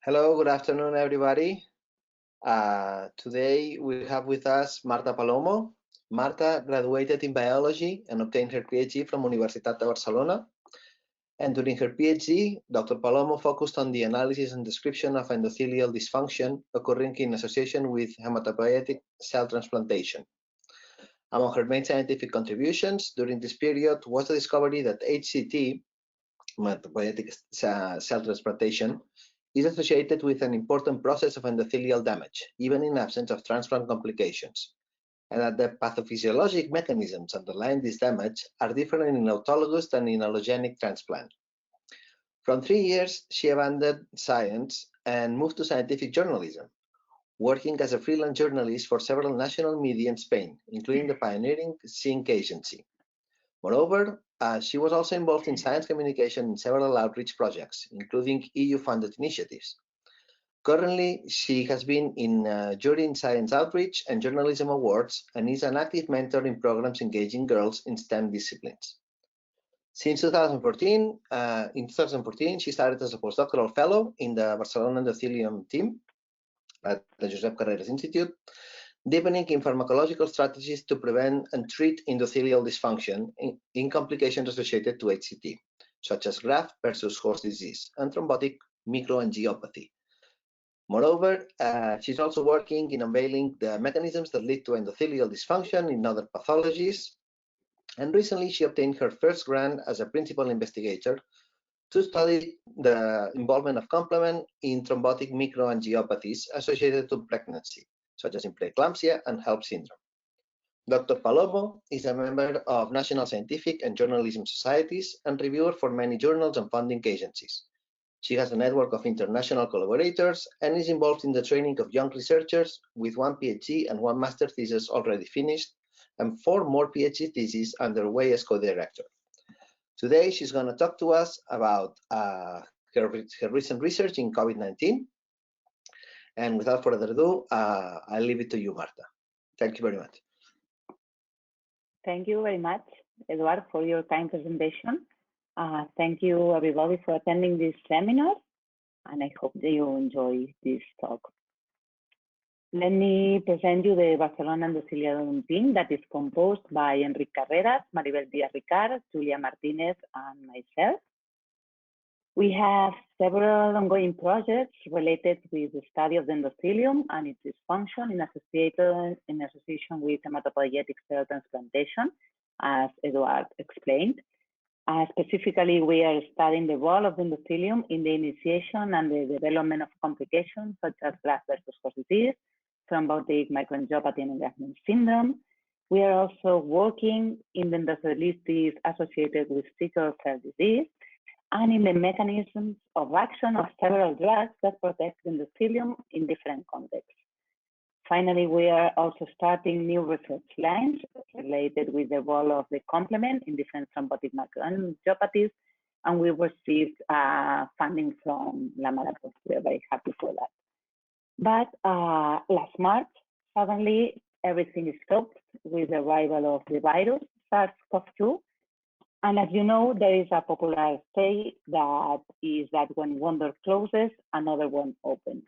Hello, good afternoon, everybody. Today we have with us Marta Palomo. Marta graduated in biology and obtained her PhD from Universitat de Barcelona. And during her PhD, Dr. Palomo focused on the analysis and description of endothelial dysfunction occurring in association with hematopoietic cell transplantation. Among her main scientific contributions during this period was the discovery that HCT, hematopoietic cell transplantation, is associated with an important process of endothelial damage, even in absence of transplant complications, and that the pathophysiologic mechanisms underlying this damage are different in autologous than in allogenic transplant. From 3 years, she abandoned science and moved to scientific journalism, working as a freelance journalist for several national media in Spain, including the pioneering Sync agency. Moreover, she was also involved in science communication in several outreach projects, including EU-funded initiatives. Currently, she has been in jury in science outreach and journalism awards and is an active mentor in programs engaging girls in STEM disciplines. Since 2014, she started as a postdoctoral fellow in the Barcelona Endothelium team at the Josep Carreras Institute, deepening in pharmacological strategies to prevent and treat endothelial dysfunction in complications associated to HCT, such as graft versus host disease and thrombotic microangiopathy. Moreover, she's also working in unveiling the mechanisms that lead to endothelial dysfunction in other pathologies. And recently, she obtained her first grant as a principal investigator to study the involvement of complement in thrombotic microangiopathies associated to pregnancy, such as in preeclampsia and HELP syndrome. Dr. Palomo is a member of national scientific and journalism societies and reviewer for many journals and funding agencies. She has a network of international collaborators and is involved in the training of young researchers with 1 PhD and 1 master thesis already finished and 4 more PhD theses underway as co-director. Today, she's going to talk to us about her recent research in COVID-19. And without further ado, I'll leave it to you, Marta. Thank you very much. Thank you very much, Eduard, for your kind presentation. Thank you, everybody, for attending this seminar, and I hope that you enjoy this talk. Let me present you the Barcelona Endothelium team that is composed by Enrique Carreras, Maribel Díaz-Ricard, Julia Martinez, and myself. We have several ongoing projects related with the study of the endothelium and its dysfunction in association with hematopoietic cell transplantation, as Eduard explained. Specifically, we are studying the role of the endothelium in the initiation and the development of complications such as graft versus host disease, thrombotic microangiopathy and engraftment syndrome. We are also working in the endothelitis associated with sickle cell disease and in the mechanisms of action of several drugs that protect the endothelium in different contexts. Finally, we are also starting new research lines related with the role of the complement in different thrombotic microangiopathies, and we received funding from La Maratón. We are very happy for that. But last March, suddenly everything stopped with the arrival of the virus, SARS-CoV-2. And as you know, there is a popular saying that is that when one door closes, another one opens.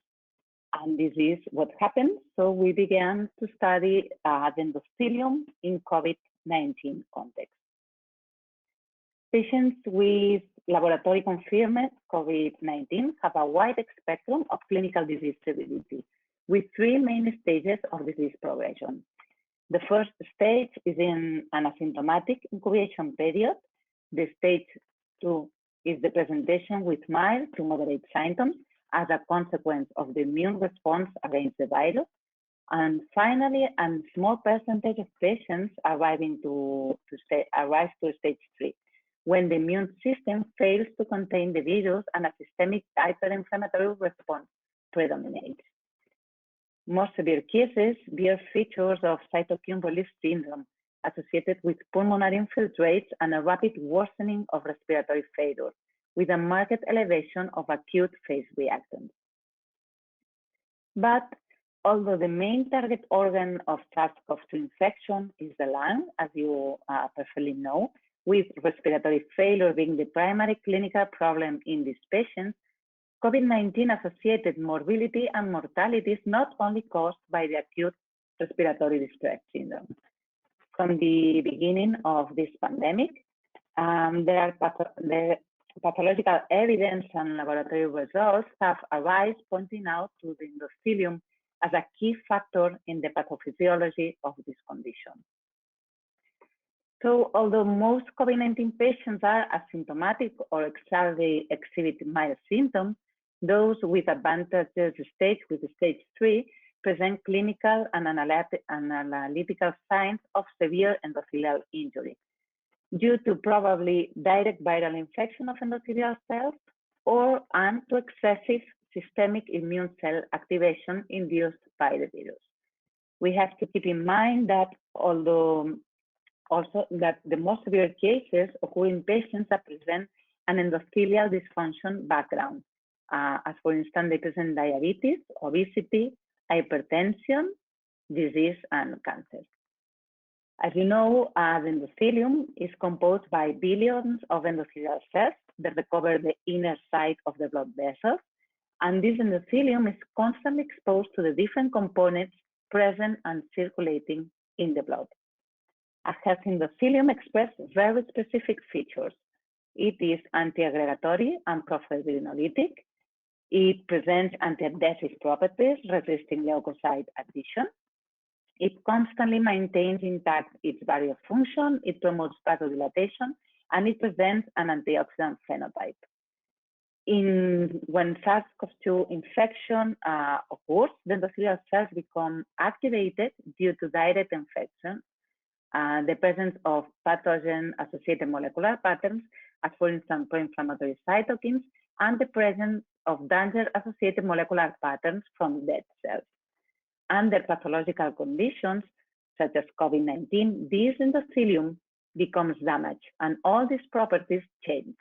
And this is what happened. So we began to study the endothelium in COVID-19 context. Patients with laboratory confirmed COVID-19 have a wide spectrum of clinical disease severity with 3 main stages of disease progression. The first stage is in an asymptomatic incubation period. The stage 2 is the presentation with mild to moderate symptoms as a consequence of the immune response against the virus. And finally, a small percentage of patients arrive to stage 3, when the immune system fails to contain the virus and a systemic hyperinflammatory response predominates. More severe cases bear features of cytokine release syndrome associated with pulmonary infiltrates and a rapid worsening of respiratory failure, with a marked elevation of acute phase reactants. But although the main target organ of SARS-CoV-2 infection is the lung, as you perfectly know, with respiratory failure being the primary clinical problem in these patients, COVID-19 associated morbidity and mortality is not only caused by the acute respiratory distress syndrome. From the beginning of this pandemic, the pathological evidence and laboratory results have arisen pointing out to the endothelium as a key factor in the pathophysiology of this condition. So although most COVID-19 patients are asymptomatic or exhibit mild symptoms, those with advantageous stage, with stage 3, present clinical and analytical signs of severe endothelial injury due to probably direct viral infection of endothelial cells and to excessive systemic immune cell activation induced by the virus. We have to keep in mind that although also that the most severe cases occur in patients that present an endothelial dysfunction background, as for instance, they present diabetes, obesity, hypertension, disease, and cancer. As you know, the endothelium is composed by billions of endothelial cells that cover the inner side of the blood vessels, and this endothelium is constantly exposed to the different components present and circulating in the blood. A healthy endothelium expresses very specific features. It is anti-aggregatory and pro-fibrinolytic. It presents anti-adhesive properties, resisting leukocyte adhesion. It constantly maintains intact its barrier function. It promotes vasodilatation, and it presents an antioxidant phenotype. When SARS-CoV-2 infection occurs, the endothelial cells become activated due to direct infection, the presence of pathogen-associated molecular patterns, as for instance, pro-inflammatory cytokines, and the presence of danger-associated molecular patterns from dead cells. Under pathological conditions, such as COVID-19, this endothelium becomes damaged, and all these properties change.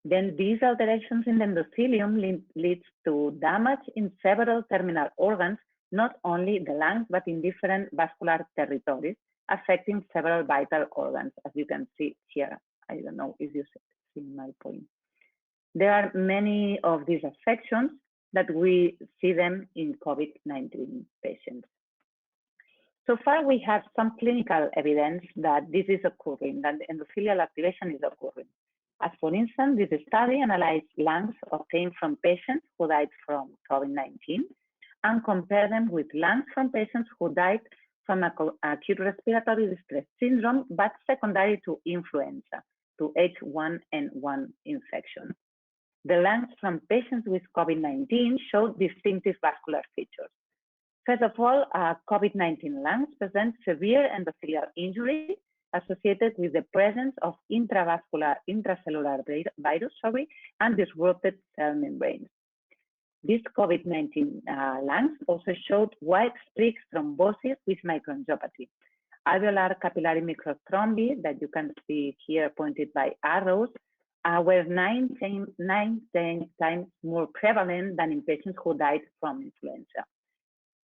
Then these alterations in the endothelium leads to damage in several terminal organs, not only the lungs, but in different vascular territories, affecting several vital organs, as you can see here. I don't know if you see my point. There are many of these affections that we see them in COVID-19 patients. So far, we have some clinical evidence that this is occurring, that endothelial activation is occurring. As for instance, this study analyzed lungs obtained from patients who died from COVID-19 and compared them with lungs from patients who died from acute respiratory distress syndrome, but secondary to influenza, to H1N1 infection. The lungs from patients with COVID-19 showed distinctive vascular features. First of all, COVID-19 lungs present severe endothelial injury associated with the presence of intracellular virus, and disrupted cell membranes. These COVID-19 lungs also showed widespread thrombosis with microangiopathy. Alveolar capillary microthrombi that you can see here pointed by arrows were 9 times more prevalent than in patients who died from influenza.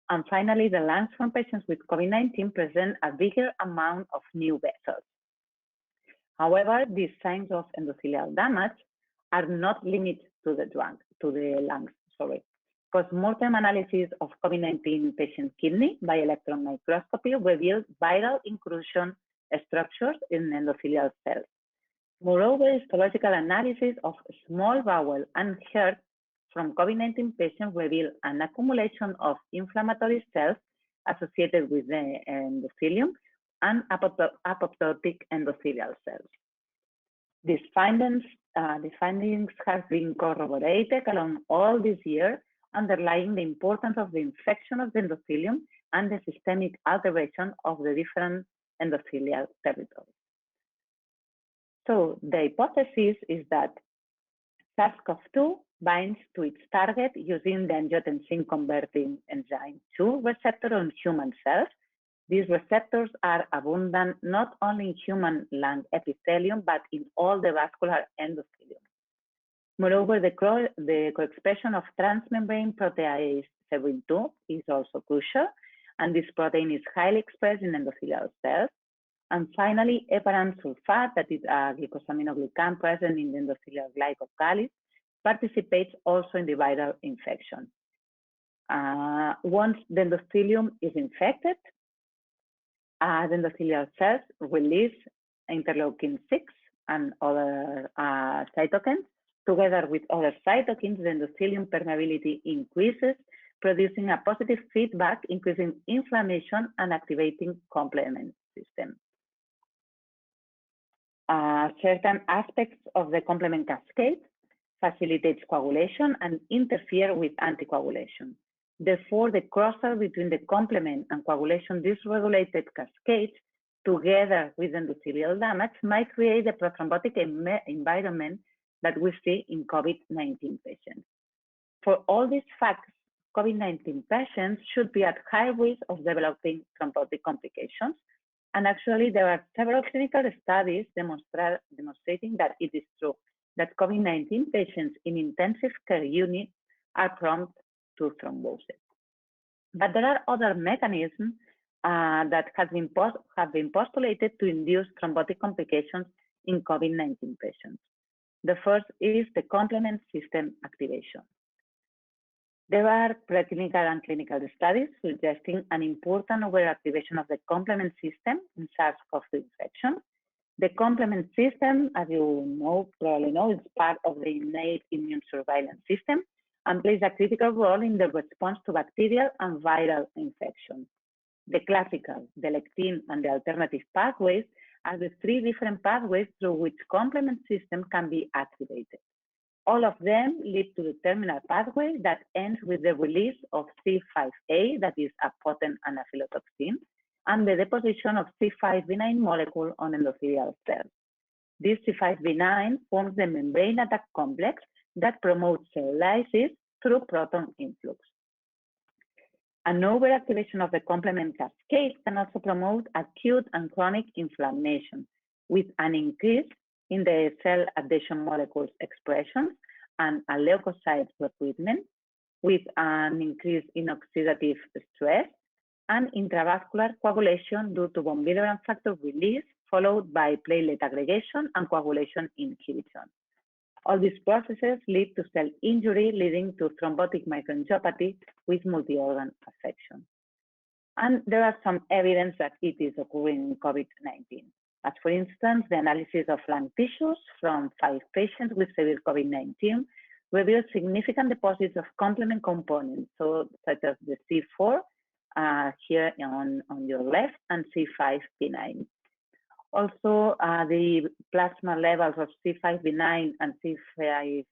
And finally, the lungs from patients with COVID-19 present a bigger amount of new vessels. However, these signs of endothelial damage are not limited to the lungs. Post-mortem analysis of COVID-19 patient kidney by electron microscopy revealed viral inclusion structures in endothelial cells. Moreover, histological analysis of small bowel and heart from COVID-19 patients reveal an accumulation of inflammatory cells associated with the endothelium and apoptotic endothelial cells. These findings have been corroborated along all these years, underlying the importance of the infection of the endothelium and the systemic alteration of the different endothelial territories. So the hypothesis is that SARS-CoV-2 binds to its target using the angiotensin converting enzyme 2 receptor on human cells. These receptors are abundant not only in human lung epithelium, but in all the vascular endothelium. Moreover, the co-expression of transmembrane protease serine 2 is also crucial, and this protein is highly expressed in endothelial cells. And finally, heparan sulfate, that is a glycosaminoglycan present in the endothelial glycocalyx, participates also in the viral infection. Once the endothelium is infected, the endothelial cells release interleukin-6 and other cytokines. Together with other cytokines, the endothelium permeability increases, producing a positive feedback, increasing inflammation and activating complement system. Certain aspects of the complement cascade facilitates coagulation and interfere with anticoagulation. Therefore, the crosstalk between the complement and coagulation dysregulated cascades, together with endothelial damage, might create the prothrombotic environment that we see in COVID-19 patients. For all these facts, COVID-19 patients should be at high risk of developing thrombotic complications. And actually, there are several clinical studies demonstrating that it is true that COVID-19 patients in intensive care units are prone to thrombosis. But there are other mechanisms that have been postulated to induce thrombotic complications in COVID-19 patients. The first is the complement system activation. There are preclinical and clinical studies suggesting an important overactivation of the complement system in SARS-CoV-2 infection. The complement system, as you probably know, is part of the innate immune surveillance system and plays a critical role in the response to bacterial and viral infections. The classical, the lectin, and the alternative pathways are the three different pathways through which complement system can be activated. All of them lead to the terminal pathway that ends with the release of C5a, that is a potent anaphylotoxin, and the deposition of C5b9 molecule on endothelial cells. This C5b9 forms the membrane attack complex that promotes cell lysis through proton influx. An overactivation of the complement cascade can also promote acute and chronic inflammation with an increase in the cell adhesion molecules expression and a leukocyte recruitment, with an increase in oxidative stress and intravascular coagulation due to von Willebrand factor release, followed by platelet aggregation and coagulation inhibition. All these processes lead to cell injury, leading to thrombotic microangiopathy with multi-organ affection. And there are some evidence that it is occurring in COVID-19. As for instance, the analysis of lung tissues from 5 patients with severe COVID-19 revealed significant deposits of complement components, such as the C4 here on your left and C5b9. Also, the plasma levels of C5b9 and C5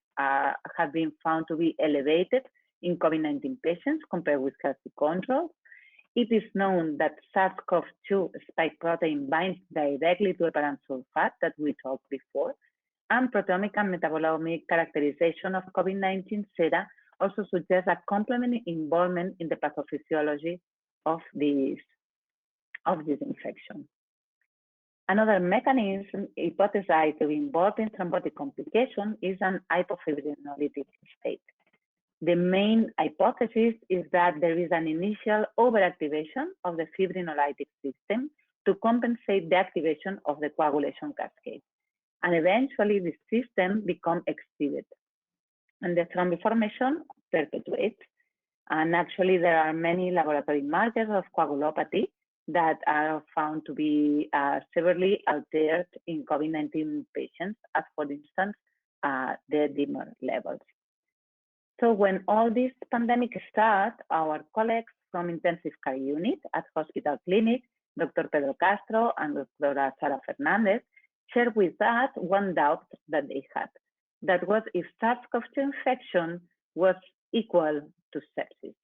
have been found to be elevated in COVID-19 patients compared with healthy controls. It is known that SARS-CoV-2 spike protein binds directly to heparan sulfate that we talked before, and proteomic and metabolomic characterization of COVID-19 sera also suggests a complement involvement in the pathophysiology of this infection. Another mechanism hypothesized to be involved in thrombotic complication is an hypofibrinolytic state. The main hypothesis is that there is an initial overactivation of the fibrinolytic system to compensate the activation of the coagulation cascade. And eventually the system becomes excited and the thrombin formation perpetuates. And actually there are many laboratory markers of coagulopathy that are found to be severely altered in COVID-19 patients, as for instance, the dimer levels. So when all this pandemic started, our colleagues from intensive care unit at hospital clinic, Dr. Pedro Castro and Dr. Sara Fernandez, shared with us one doubt that they had. That was if SARS-CoV-2 infection was equal to sepsis.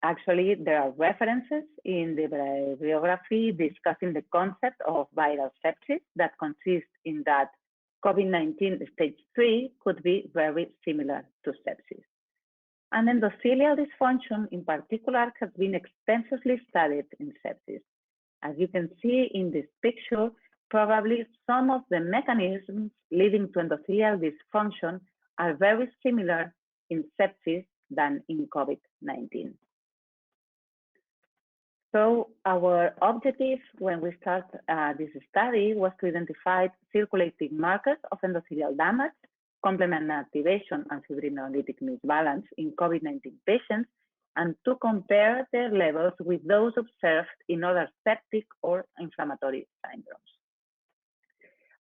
Actually, there are references in the bibliography discussing the concept of viral sepsis that consists in that COVID-19 stage 3 could be very similar to sepsis. And endothelial dysfunction in particular has been extensively studied in sepsis. As you can see in this picture, probably some of the mechanisms leading to endothelial dysfunction are very similar in sepsis than in COVID-19. So our objective when we start this study was to identify circulating markers of endothelial damage, complement activation, and fibrinolytic misbalance in COVID-19 patients, and to compare their levels with those observed in other septic or inflammatory syndromes.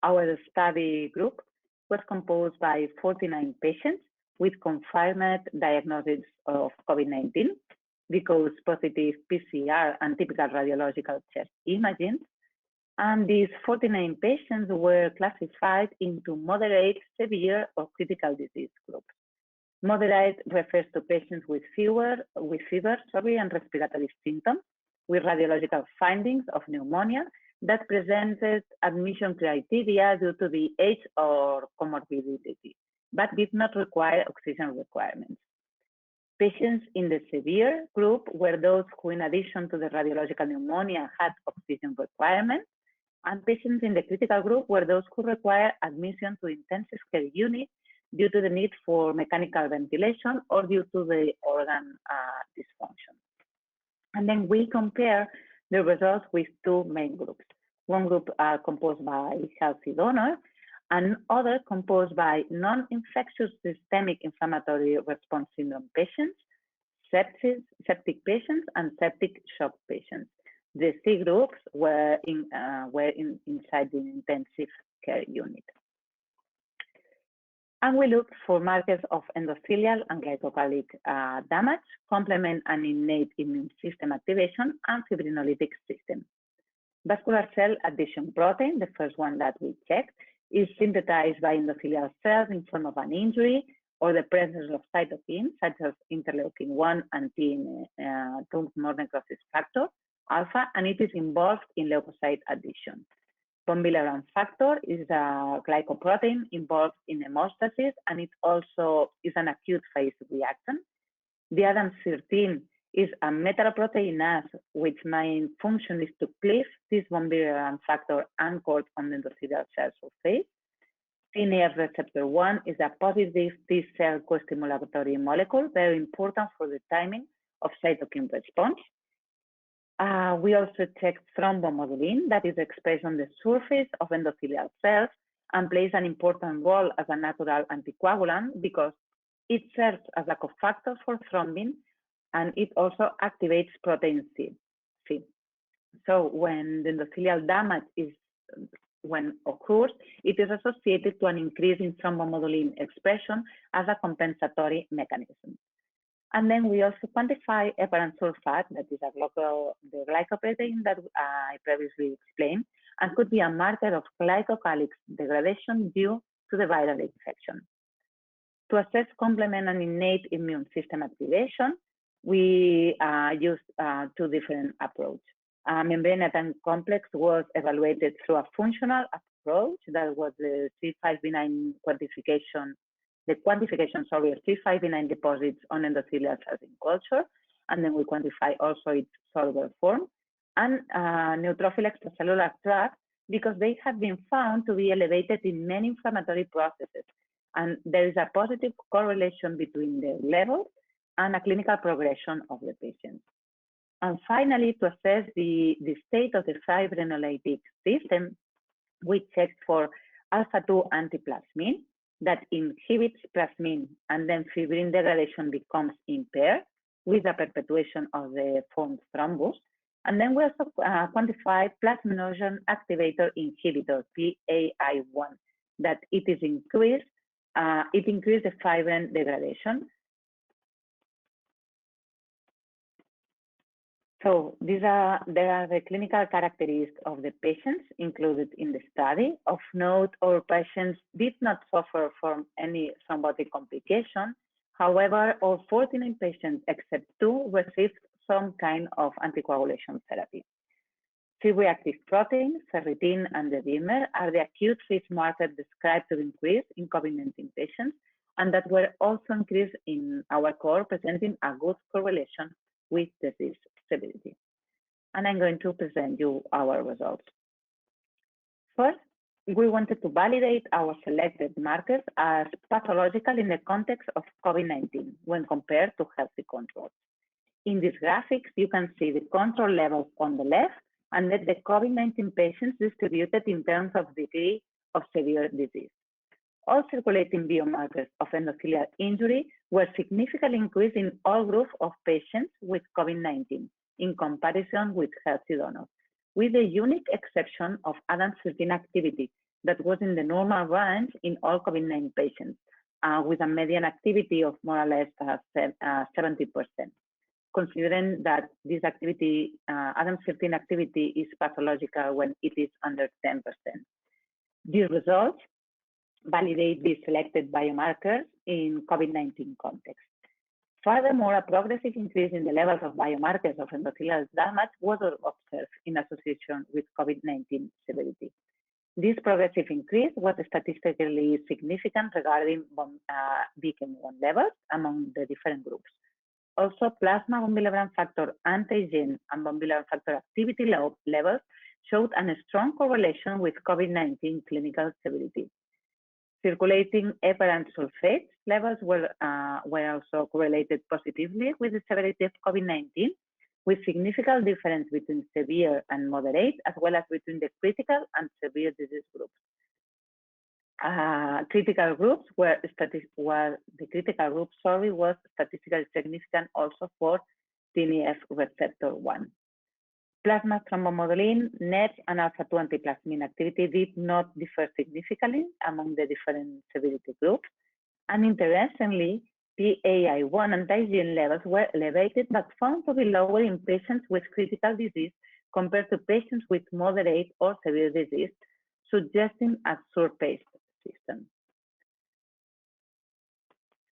Our study group was composed by 49 patients with confirmed diagnosis of COVID-19, because positive PCR and typical radiological chest imaging. And these 49 patients were classified into moderate, severe, or critical disease groups. Moderate refers to patients with fever, and respiratory symptoms, with radiological findings of pneumonia that presented admission criteria due to the age or comorbidity, but did not require oxygen requirements. Patients in the severe group were those who, in addition to the radiological pneumonia, had oxygen requirements, and patients in the critical group were those who require admission to intensive care unit due to the need for mechanical ventilation or due to the organ dysfunction. And then we compare the results with two main groups. One group composed by healthy donors, and other composed by non-infectious systemic inflammatory response syndrome patients, septic patients, and septic shock patients. The three groups were inside the intensive care unit. And we looked for markers of endothelial and glycocalyc damage, complement and innate immune system activation, and fibrinolytic system. Vascular cell adhesion protein, the first one that we checked, is synthesized by endothelial cells in form of an injury or the presence of cytokines such as interleukin-1 and tumor necrosis factor alpha, and it is involved in leukocyte adhesion. Von Willebrand factor is a glycoprotein involved in hemostasis, and it also is an acute phase reaction. The ADAM13 is a metalloproteinase, which main function is to cleave this von Willebrand factor anchored on the endothelial cell surface. TNF receptor 1 is a positive T cell co-stimulatory molecule, very important for the timing of cytokine response. We also checked thrombomodulin that is expressed on the surface of endothelial cells and plays an important role as a natural anticoagulant because it serves as a cofactor for thrombin, and it also activates protein C. So when the endothelial damage occurs, it is associated to an increase in thrombomodulin expression as a compensatory mechanism. And then we also quantify heparan sulfate, that is the glycoprotein that I previously explained, and could be a marker of glycocalyx degradation due to the viral infection. To assess complement and innate immune system activation, we used two different approaches. Membrane complex was evaluated through a functional approach, that was the C5b9 quantification, of C5b9 deposits on endothelial cells in culture, and then we quantify also its soluble form, and neutrophil extracellular tract, because they have been found to be elevated in many inflammatory processes, and there is a positive correlation between the levels and a clinical progression of the patient. And finally, to assess the state of the fibrinolytic system, we checked for alpha-2 antiplasmin that inhibits plasmin, and then fibrin degradation becomes impaired with the perpetuation of the formed thrombus. And then we also quantified plasminogen activator inhibitor, PAI1, that it increased the fibrin degradation. So there are the clinical characteristics of the patients included in the study. Of note, our patients did not suffer from any thrombotic complication. However, all 49 patients except 2 received some kind of anticoagulation therapy. C-reactive protein, ferritin, and the dimer are the acute phase markers described to increase in COVID-19 patients, and that were also increased in our core, presenting a good correlation with disease severity. And I'm going to present you our results. First, we wanted to validate our selected markers as pathological in the context of COVID-19 when compared to healthy controls. In these graphics, you can see the control levels on the left and then the COVID-19 patients distributed in terms of degree of severe disease. All circulating biomarkers of endothelial injury were significantly increased in all groups of patients with COVID-19 in comparison with healthy donors, with the unique exception of ADAM13 activity that was in the normal range in all COVID-19 patients, with a median activity of more or less 70%. Considering that this activity, ADAM13 activity, is pathological when it is under 10%. These results validate the selected biomarkers in COVID-19 context. Furthermore, a progressive increase in the levels of biomarkers of endothelial damage was observed in association with COVID-19 severity. This progressive increase was statistically significant regarding BCAM1 levels among the different groups. Also, plasma von Willebrand factor antigen and von Willebrand factor activity levels showed a strong correlation with COVID-19 clinical severity. Circulating heparan and sulfate levels were also correlated positively with the severity of COVID-19, with significant difference between severe and moderate, as well as between the critical and severe disease groups. Critical groups was statistically significant also for TNF receptor 1. Plasma thrombomodulin, NETs, and alpha-2 antiplasmin activity did not differ significantly among the different severity groups. And interestingly, PAI1 and IgM levels were elevated but found to be lower in patients with critical disease compared to patients with moderate or severe disease, suggesting a surpaced system.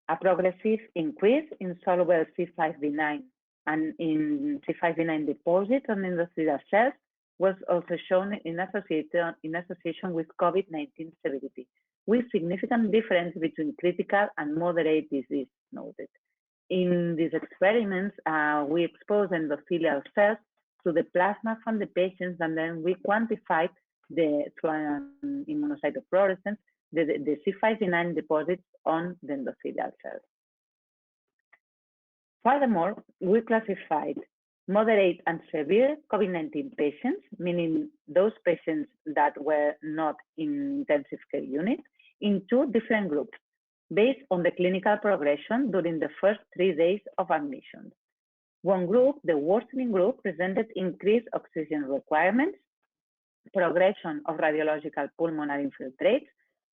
A progressive increase in soluble C5b9 and in C5b9 deposits on endothelial cells was also shown in association with COVID-19 severity, with significant difference between critical and moderate disease noted. In these experiments, we exposed endothelial cells to the plasma from the patients, and then we quantified through an immunocytofluorescence the C5b9 deposits on the endothelial cells. Furthermore, we classified moderate and severe COVID-19 patients, meaning those patients that were not in intensive care unit, in two different groups based on the clinical progression during the first 3 days of admission. One group, the worsening group, presented increased oxygen requirements, progression of radiological pulmonary infiltrates,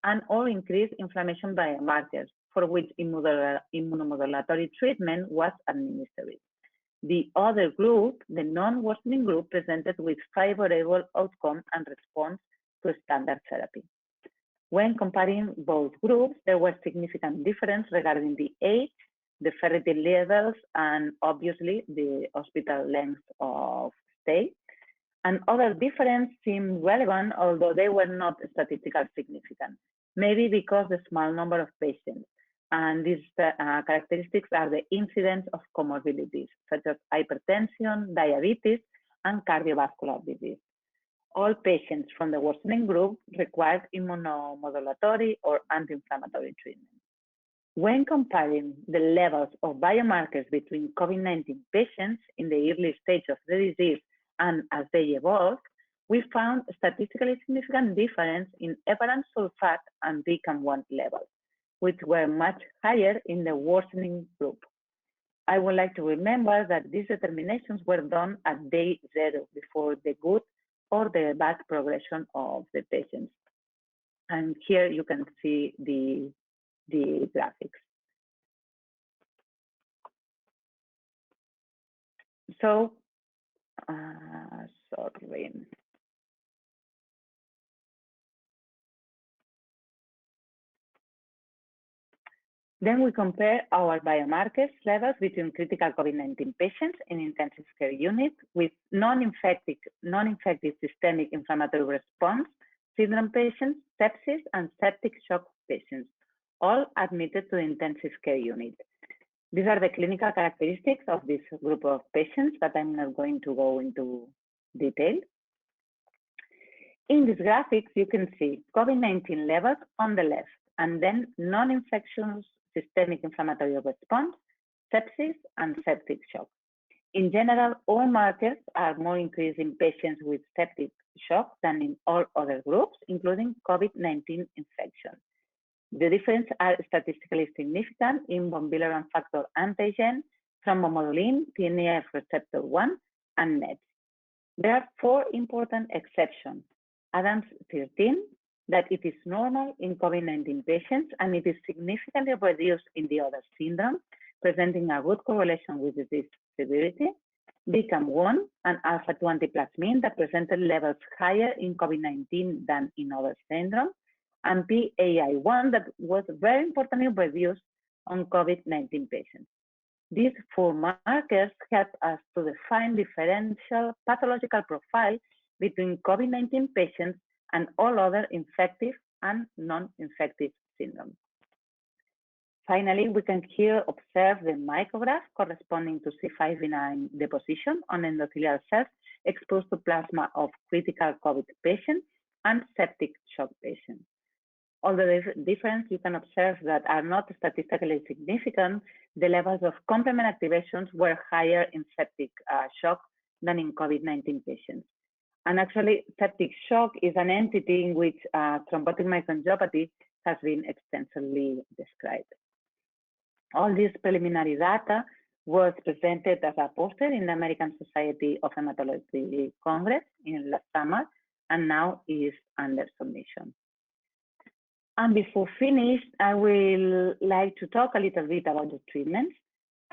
and or increased inflammation biomarkers, for which immunomodulatory treatment was administered. The other group, the non-worsening group, presented with favorable outcome and response to standard therapy. When comparing both groups, there was significant difference regarding the age, the ferritin levels, and obviously the hospital length of stay. And other differences seem relevant, although they were not statistically significant, maybe because the small number of patients. And these characteristics are the incidence of comorbidities, such as hypertension, diabetes, and cardiovascular disease. All patients from the worsening group required immunomodulatory or anti-inflammatory treatment. When comparing the levels of biomarkers between COVID-19 patients in the early stage of the disease and as they evolved, we found statistically significant difference in heparan sulfate and BCAM1 levels, which were much higher in the worsening group. I would like to remember that these determinations were done at day 0 before the good or the bad progression of the patients. And here you can see the graphics. So, sorry. Then we compare our biomarkers levels between critical COVID-19 patients in intensive care unit with non-infective systemic inflammatory response syndrome patients, sepsis, and septic shock patients, all admitted to the intensive care unit. These are the clinical characteristics of this group of patients, but I'm not going to go into detail. In these graphics, you can see COVID-19 levels on the left, and then non-infectious systemic inflammatory response, sepsis, and septic shock. In general, all markers are more increased in patients with septic shock than in all other groups, including COVID-19 infection. The differences are statistically significant in von Willebrand factor antigen, thrombomodulin, TNF receptor 1, and NETs. There are 4 important exceptions. Adams 13, that it is normal in COVID-19 patients and it is significantly reduced in the other syndromes, presenting a good correlation with disease severity. BCAM1 and alpha-2 antiplasmin that presented levels higher in COVID-19 than in other syndromes, and PAI1 that was very importantly reduced on COVID-19 patients. These 4 markers help us to define differential pathological profile between COVID-19 patients and all other infective and non-infective syndromes. Finally, we can here observe the micrograph corresponding to C5b9 deposition on endothelial cells exposed to plasma of critical COVID patients and septic shock patients. Although the difference you can observe that are not statistically significant, the levels of complement activations were higher in septic shock than in COVID-19 patients. And actually, septic shock is an entity in which thrombotic microangiopathy has been extensively described. All this preliminary data was presented as a poster in the American Society of Hematology Congress in last summer, and now is under submission. And before finish, I will like to talk a little bit about the treatments.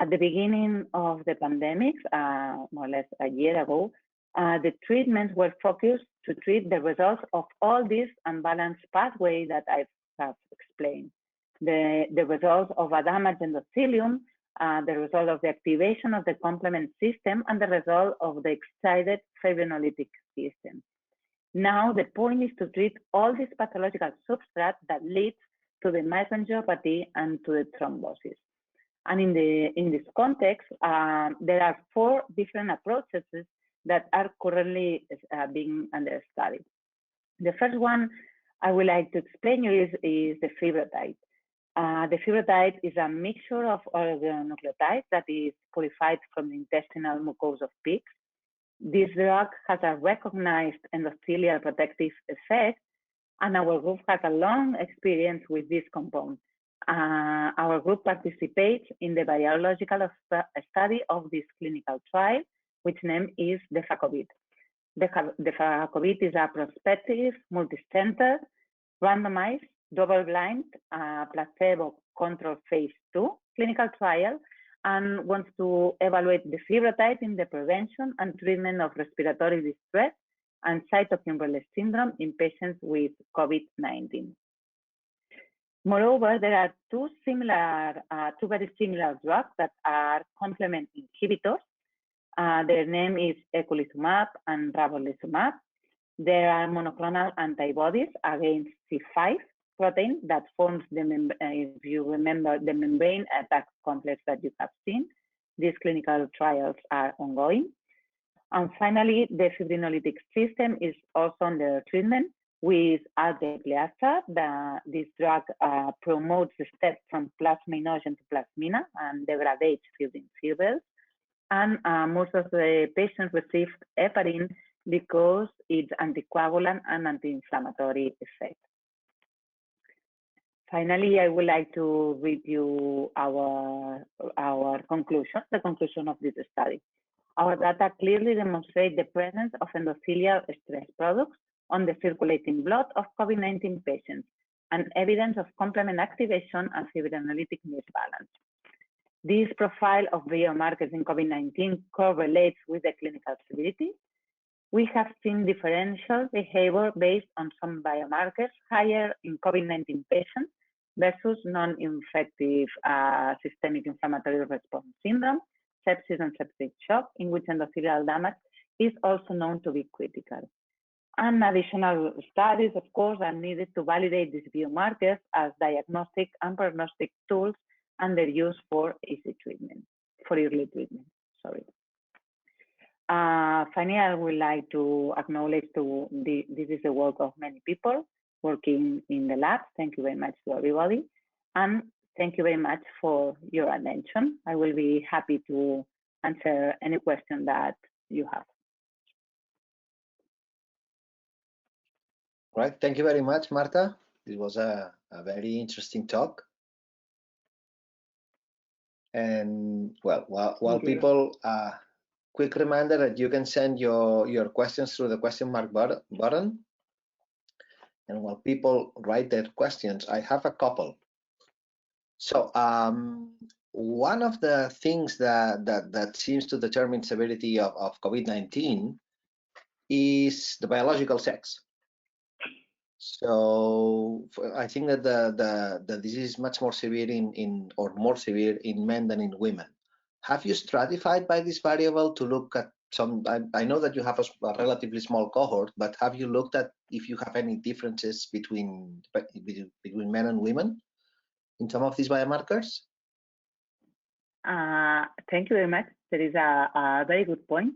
At the beginning of the pandemic, more or less a year ago, the treatments were focused to treat the results of all these unbalanced pathways that I have explained. The results of a damaged endothelium, the result of the activation of the complement system, and the result of the excited fibrinolytic system. Now the point is to treat all these pathological substrates that leads to the microangiopathy and to the thrombosis. And in this context, there are 4 different approaches that are currently being under study. The first one I would like to explain you is the fibrotide. The fibrotide is a mixture of oligonucleotides that is purified from the intestinal mucosa of pigs. This drug has a recognized endothelial protective effect, and our group has a long experience with this compound. Our group participates in the biological study of this clinical trial, which name is DeFaCOVID. DeFaCOVID is a prospective, multi-center, randomized, double-blind, placebo-controlled phase 2 clinical trial, and wants to evaluate the fibrotide in the prevention and treatment of respiratory distress and cytokine release syndrome in patients with COVID-19. Moreover, there are 2 very similar drugs that are complement inhibitors. Their name is eculizumab and ravulizumab. There are monoclonal antibodies against C5 protein that forms the, if you remember, the membrane attack complex that you have seen. These clinical trials are ongoing. And finally, the fibrinolytic system is also under treatment with alteplase. This drug promotes the step from plasminogen to plasmina and degrades fibrin fibrils. And most of the patients receive heparin because it's anticoagulant and anti-inflammatory effect. Finally, I would like to review our conclusion, the conclusion of this study. Our data clearly demonstrate the presence of endothelial stress products on the circulating blood of COVID-19 patients and evidence of complement activation and fibrinolytic misbalance. This profile of biomarkers in COVID-19 correlates with the clinical severity. We have seen differential behavior based on some biomarkers higher in COVID-19 patients versus non-infective systemic inflammatory response syndrome, sepsis and septic shock, in which endothelial damage is also known to be critical. And additional studies, of course, are needed to validate these biomarkers as diagnostic and prognostic tools and their use for early treatment, sorry. Finally, I would like to acknowledge this is the work of many people working in the lab. Thank you very much to everybody. And thank you very much for your attention. I will be happy to answer any question that you have. Right. Thank you very much, Marta. This was a very interesting talk. And well, while people, quick reminder that you can send your questions through the question mark button. And while people write their questions, I have a couple. So one of the things that seems to determine severity of COVID-19 is the biological sex. So I think that the disease is much more severe or more severe in men than in women. Have you stratified by this variable to look at some? I know that you have a relatively small cohort, but have you looked at if you have any differences between men and women in some of these biomarkers? Thank you very much. That is a very good point.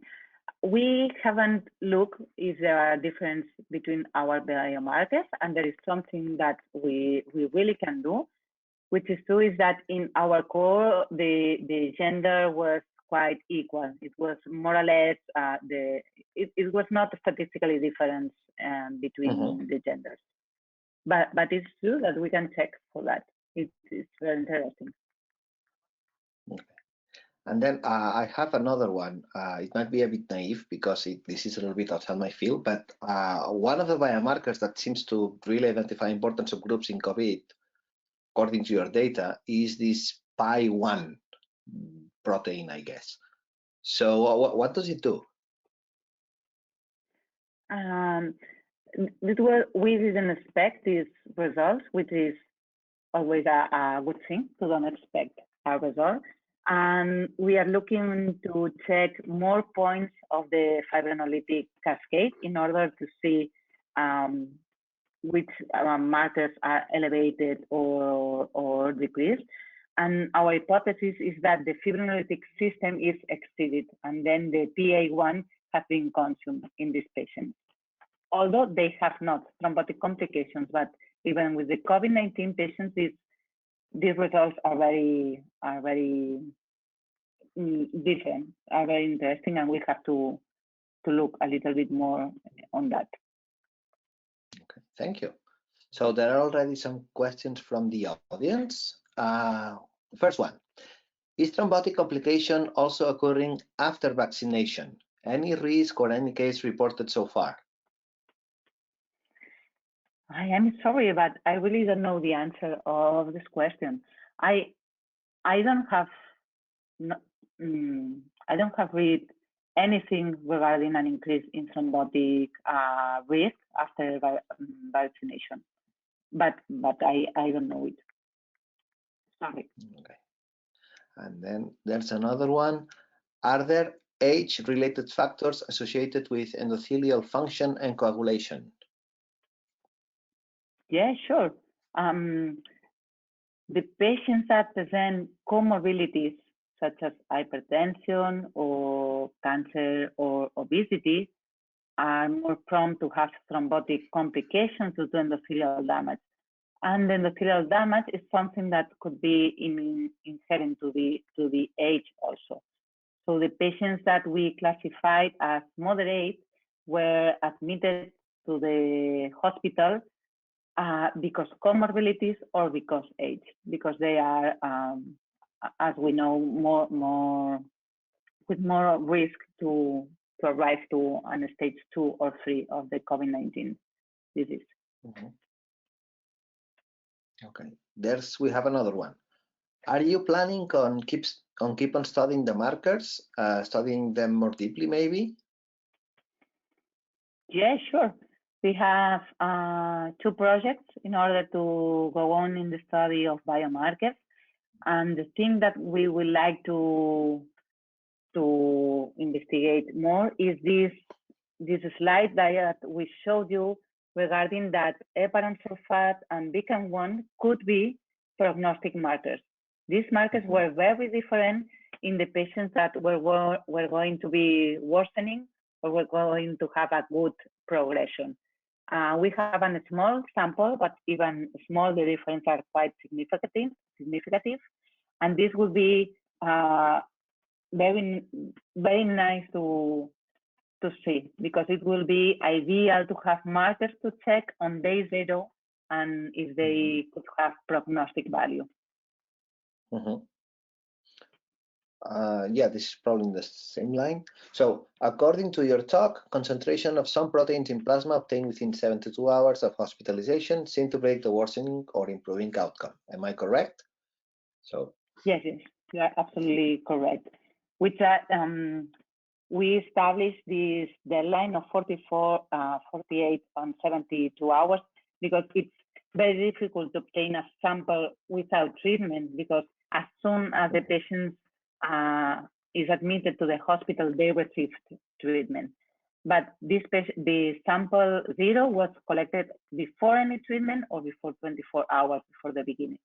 We haven't looked if there are differences between our biomarkers, and there is something that we really can do, which is true, is that in our core, the gender was quite equal. It was more or less, it was not statistically different between the genders. But it's true that we can check for that. It's very interesting. Okay. And then I have another one. It might be a bit naive because this is a little bit outside my field, but one of the biomarkers that seems to really identify important subgroups in COVID, according to your data, is this PI1 protein, I guess. So what does it do? We didn't expect these results, which is always a good thing to don't expect a result. And we are looking to check more points of the fibrinolytic cascade in order to see which markers are elevated or decreased. And our hypothesis is that the fibrinolytic system is exceeded, and then the PA1 has been consumed in this patient. Although they have not thrombotic complications, but even with the COVID-19 patients, these results are very different, are very interesting, and we have to look a little bit more on that. Okay, thank you. So there are already some questions from the audience. First one, is thrombotic complication also occurring after vaccination? Any risk or any case reported so far? I am sorry, but I really don't know the answer of this question. I don't have read anything regarding an increase in thrombotic risk after vaccination, but I don't know it. Sorry. Okay. And then there's another one. Are there age-related factors associated with endothelial function and coagulation? Yeah, sure. The patients that present comorbidities such as hypertension or cancer or obesity are more prone to have thrombotic complications due to endothelial damage. And endothelial damage is something that could be inherent to the age also. So the patients that we classified as moderate were admitted to the hospital because comorbidities or because age, because they are, as we know, with more risk to arrive to an stage 2 or 3 of the COVID-19 disease. Mm-hmm. Okay, we have another one. Are you planning on keep on studying the markers, studying them more deeply, maybe? Yeah, sure. We have 2 projects in order to go on in the study of biomarkers. And the thing that we would like to investigate more is this slide that we showed you regarding that heparan sulfate and BCAN1 could be prognostic markers. These markers were very different in the patients that were going to be worsening or were going to have a good progression. We have a small sample, but even small, the difference are quite significant. And this will be very, very nice to see, because it will be ideal to have markers to check on day 0 and if they could have prognostic value. Yeah, this is probably in the same line. So according to your talk, concentration of some proteins in plasma obtained within 72 hours of hospitalization seem to predict the worsening or improving outcome. Am I correct? So yes, you are absolutely correct. With that, we established this deadline of 44, 48, and 72 hours because it's very difficult to obtain a sample without treatment, because as soon as the patient is admitted to the hospital, they receive treatment. But the sample 0 was collected before any treatment or before 24 hours before the beginning,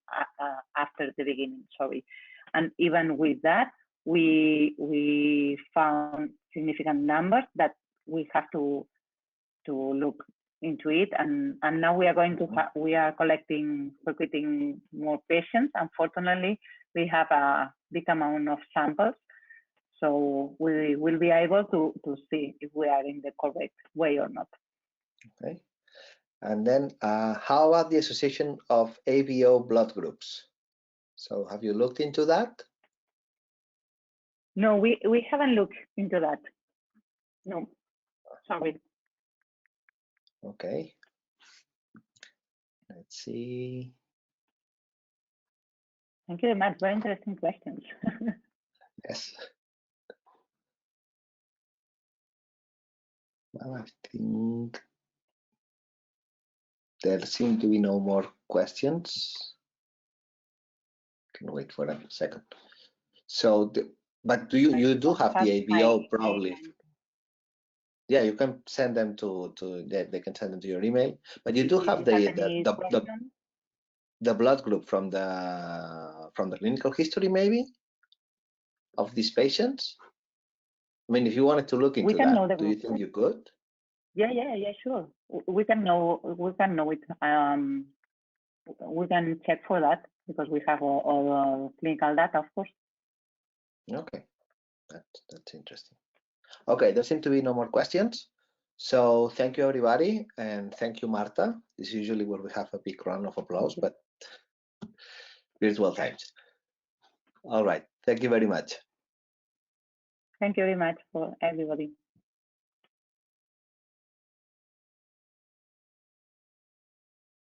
after the beginning, sorry. And even with that, we found significant numbers that we have to look into it, and now we are going to we are recruiting more patients. Unfortunately, we have a big amount of samples, so we will be able to see if we are in the correct way or not. Okay, and then how about the association of ABO blood groups? So have you looked into that? No, we haven't looked into that. No, sorry. Okay. Let's see. Thank you very much. Very interesting questions. Yes. Well, I think there seem to be no more questions. Can wait for a second. So, but you do have the ABO probably. Yeah, you can send them to they can send them to your email. But you do have the blood group from the clinical history, maybe, of these patients. I mean, if you wanted to look into that, do you think you could? Yeah, sure. We can know it. We can check for that because we have all clinical data, of course. Okay, that's interesting. Okay, there seem to be no more questions. So thank you, everybody, and thank you, Marta. This is usually where we have a big round of applause, but virtual times. All right, thank you very much. Thank you very much for everybody.